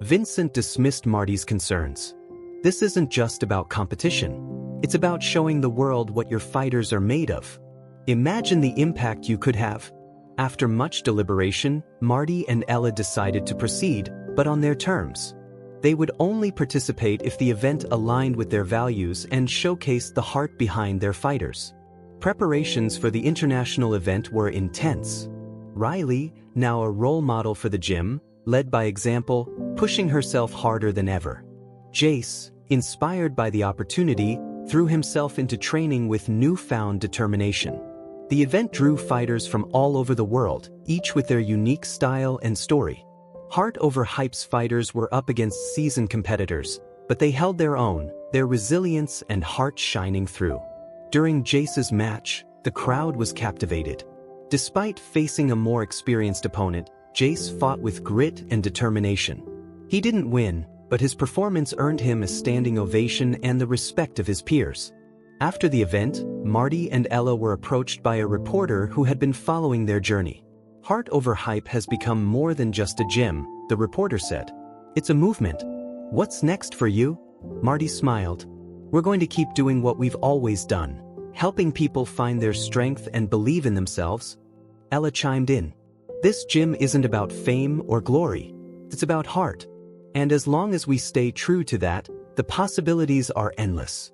A: Vincent dismissed Marty's concerns. "This isn't just about competition. It's about showing the world what your fighters are made of. Imagine the impact you could have." After much deliberation, Marty and Ella decided to proceed, but on their terms. They would only participate if the event aligned with their values and showcased the heart behind their fighters. Preparations for the international event were intense. Riley, now a role model for the gym, led by example, pushing herself harder than ever. Jace, inspired by the opportunity, threw himself into training with newfound determination. The event drew fighters from all over the world, each with their unique style and story. Heart Over Hype's fighters were up against seasoned competitors, but they held their own, their resilience and heart shining through. During Jace's match, the crowd was captivated. Despite facing a more experienced opponent, Jace fought with grit and determination. He didn't win, but his performance earned him a standing ovation and the respect of his peers. After the event, Marty and Ella were approached by a reporter who had been following their journey. "Heart Over Hype has become more than just a gym," the reporter said. "It's a movement. What's next for you?" Marty smiled. "We're going to keep doing what we've always done, helping people find their strength and believe in themselves." Ella chimed in. "This gym isn't about fame or glory. It's about heart. And as long as we stay true to that, The possibilities are endless.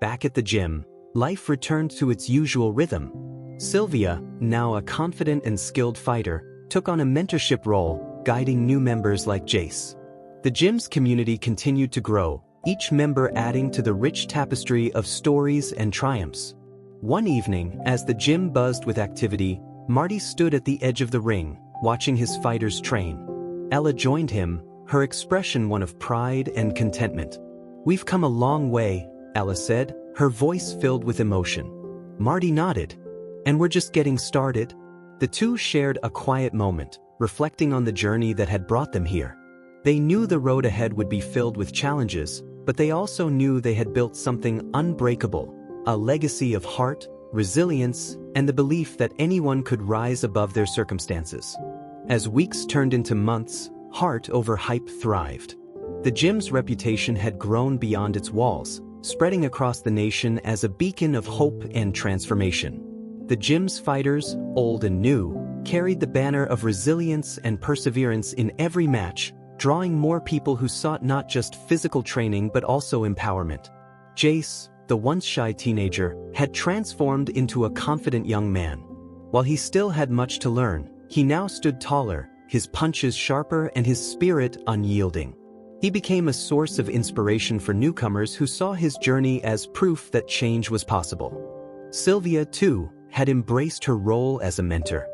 A: Back at the gym, life returned to its usual rhythm. Sylvia, now a confident and skilled fighter, took on a mentorship role, guiding new members like Jace. The gym's community continued to grow, each member adding to the rich tapestry of stories and triumphs. One evening, as the gym buzzed with activity, Marty stood at the edge of the ring, watching his fighters train. Ella joined him, her expression one of pride and contentment. "We've come a long way," Ella said, her voice filled with emotion. Marty nodded. "And we're just getting started." The two shared a quiet moment, reflecting on the journey that had brought them here. They knew the road ahead would be filled with challenges, but they also knew they had built something unbreakable, a legacy of heart, resilience, and the belief that anyone could rise above their circumstances. As weeks turned into months, Heart Over Hype thrived. The gym's reputation had grown beyond its walls, spreading across the nation as a beacon of hope and transformation. The gym's fighters, old and new, carried the banner of resilience and perseverance in every match, drawing more people who sought not just physical training but also empowerment. Jace, the once shy teenager, had transformed into a confident young man. While he still had much to learn, he now stood taller, his punches sharper and his spirit unyielding. He became a source of inspiration for newcomers who saw his journey as proof that change was possible. Sylvia, too, had embraced her role as a mentor.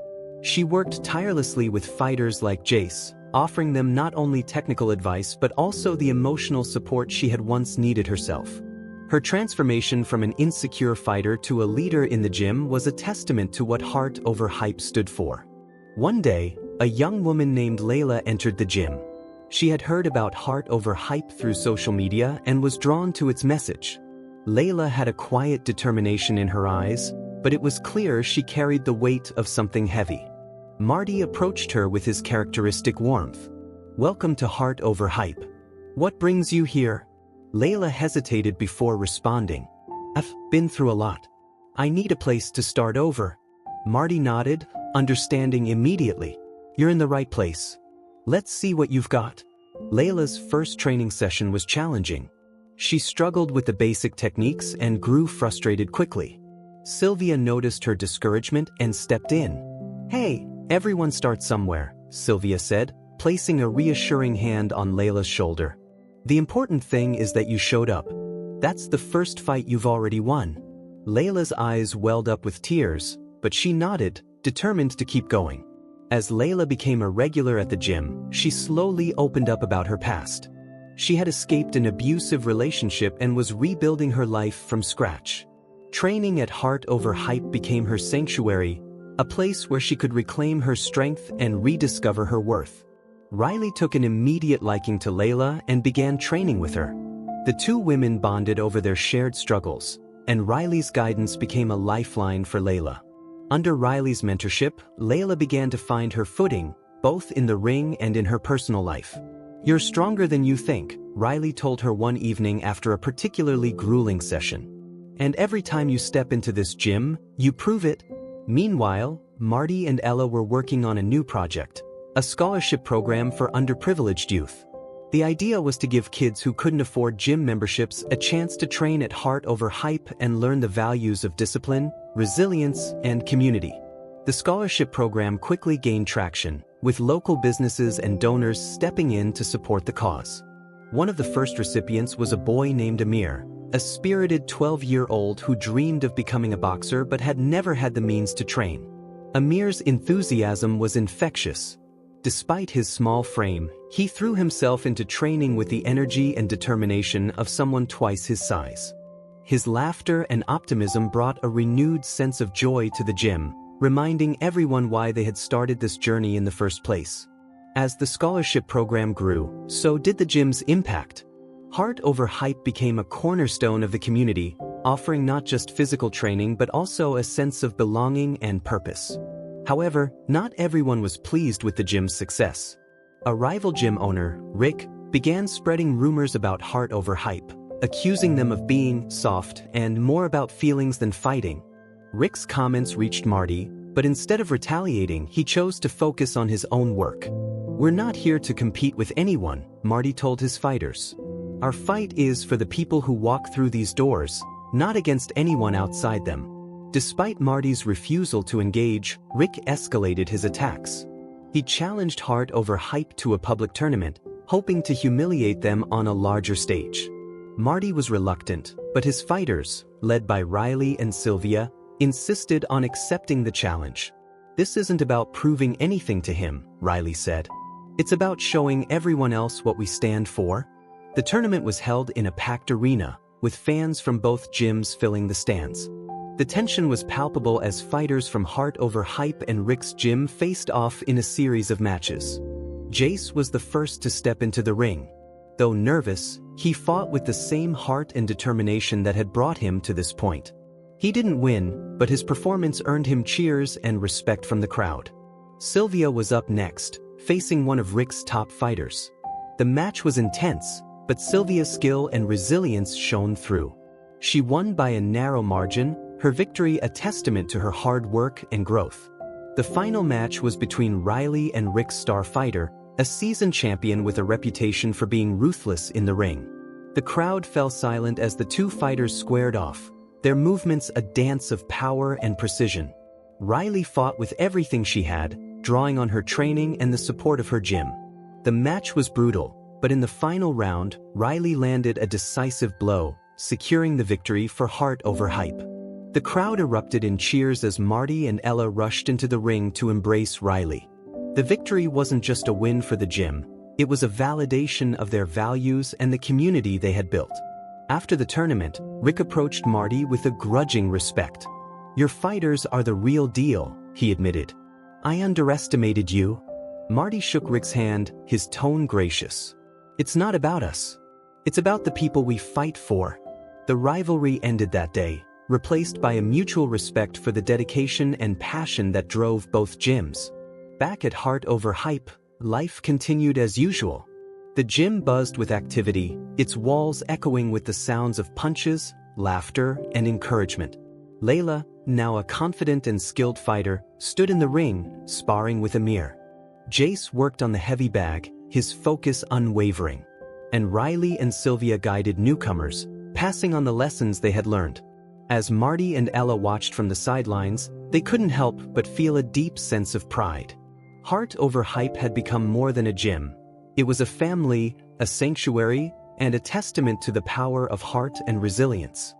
A: She worked tirelessly with fighters like Jace, offering them not only technical advice but also the emotional support she had once needed herself. Her transformation from an insecure fighter to a leader in the gym was a testament to what Heart Over Hype stood for. One day, a young woman named Layla entered the gym. She had heard about Heart Over Hype through social media and was drawn to its message. Layla had a quiet determination in her eyes, but it was clear she carried the weight of something heavy. Marty approached her with his characteristic warmth. "Welcome to Heart Over Hype. What brings you here?" Layla hesitated before responding. "I've been through a lot. I need a place to start over." Marty nodded, understanding immediately. "You're in the right place. Let's see what you've got." Layla's first training session was challenging. She struggled with the basic techniques and grew frustrated quickly. Sylvia noticed her discouragement and stepped in. "Hey, everyone starts somewhere," Sylvia said, placing a reassuring hand on Layla's shoulder. "The important thing is that you showed up. That's the first fight you've already won." Layla's eyes welled up with tears, but she nodded, determined to keep going. As Layla became a regular at the gym, she slowly opened up about her past. She had escaped an abusive relationship and was rebuilding her life from scratch. Training at Heart Over Hype became her sanctuary, a place where she could reclaim her strength and rediscover her worth. Riley took an immediate liking to Layla and began training with her. The two women bonded over their shared struggles, and Riley's guidance became a lifeline for Layla. Under Riley's mentorship, Layla began to find her footing, both in the ring and in her personal life. "You're stronger than you think," Riley told her one evening after a particularly grueling session. "And every time you step into this gym, you prove it." Meanwhile, Marty and Ella were working on a new project, a scholarship program for underprivileged youth. The idea was to give kids who couldn't afford gym memberships a chance to train at Heart Over Hype and learn the values of discipline, resilience, and community. The scholarship program quickly gained traction, with local businesses and donors stepping in to support the cause. One of the first recipients was a boy named Amir, a spirited 12-year-old who dreamed of becoming a boxer but had never had the means to train. Amir's enthusiasm was infectious. Despite his small frame, he threw himself into training with the energy and determination of someone twice his size. His laughter and optimism brought a renewed sense of joy to the gym, reminding everyone why they had started this journey in the first place. As the scholarship program grew, so did the gym's impact. Heart Over Hype became a cornerstone of the community, offering not just physical training but also a sense of belonging and purpose. However, not everyone was pleased with the gym's success. A rival gym owner, Rick, began spreading rumors about Heart Over Hype, accusing them of being soft and more about feelings than fighting. Rick's comments reached Marty, but instead of retaliating, he chose to focus on his own work. "We're not here to compete with anyone," Marty told his fighters. Our fight is for the people who walk through these doors, not against anyone outside them. Despite Marty's refusal to engage, Rick escalated his attacks. He challenged Hart over Hype to a public tournament, hoping to humiliate them on a larger stage. Marty was reluctant, but his fighters, led by Riley and Sylvia, insisted on accepting the challenge. "This isn't about proving anything to him," Riley said. "It's about showing everyone else what we stand for." The tournament was held in a packed arena, with fans from both gyms filling the stands. The tension was palpable as fighters from Hart over Hype and Rick's gym faced off in a series of matches. Jace was the first to step into the ring. Though nervous, he fought with the same heart and determination that had brought him to this point. He didn't win, but his performance earned him cheers and respect from the crowd. Sylvia was up next, facing one of Rick's top fighters. The match was intense, but Sylvia's skill and resilience shone through. She won by a narrow margin, her victory a testament to her hard work and growth. The final match was between Riley and Rick's star fighter, a seasoned champion with a reputation for being ruthless in the ring. The crowd fell silent as the two fighters squared off, their movements a dance of power and precision. Riley fought with everything she had, drawing on her training and the support of her gym. The match was brutal, but in the final round, Riley landed a decisive blow, securing the victory for Hart over Hype. The crowd erupted in cheers as Marty and Ella rushed into the ring to embrace Riley. The victory wasn't just a win for the gym, it was a validation of their values and the community they had built. After the tournament, Rick approached Marty with a grudging respect. "Your fighters are the real deal," he admitted. "I underestimated you." Marty shook Rick's hand, his tone gracious. "It's not about us. It's about the people we fight for." The rivalry ended that day, replaced by a mutual respect for the dedication and passion that drove both gyms. Back at Hart over Hype, life continued as usual. The gym buzzed with activity, its walls echoing with the sounds of punches, laughter, and encouragement. Layla, now a confident and skilled fighter, stood in the ring, sparring with Amir. Jace worked on the heavy bag, his focus unwavering. And Riley and Sylvia guided newcomers, passing on the lessons they had learned. As Marty and Ella watched from the sidelines, they couldn't help but feel a deep sense of pride. Hart over Hype had become more than a gym. It was a family, a sanctuary, and a testament to the power of heart and resilience.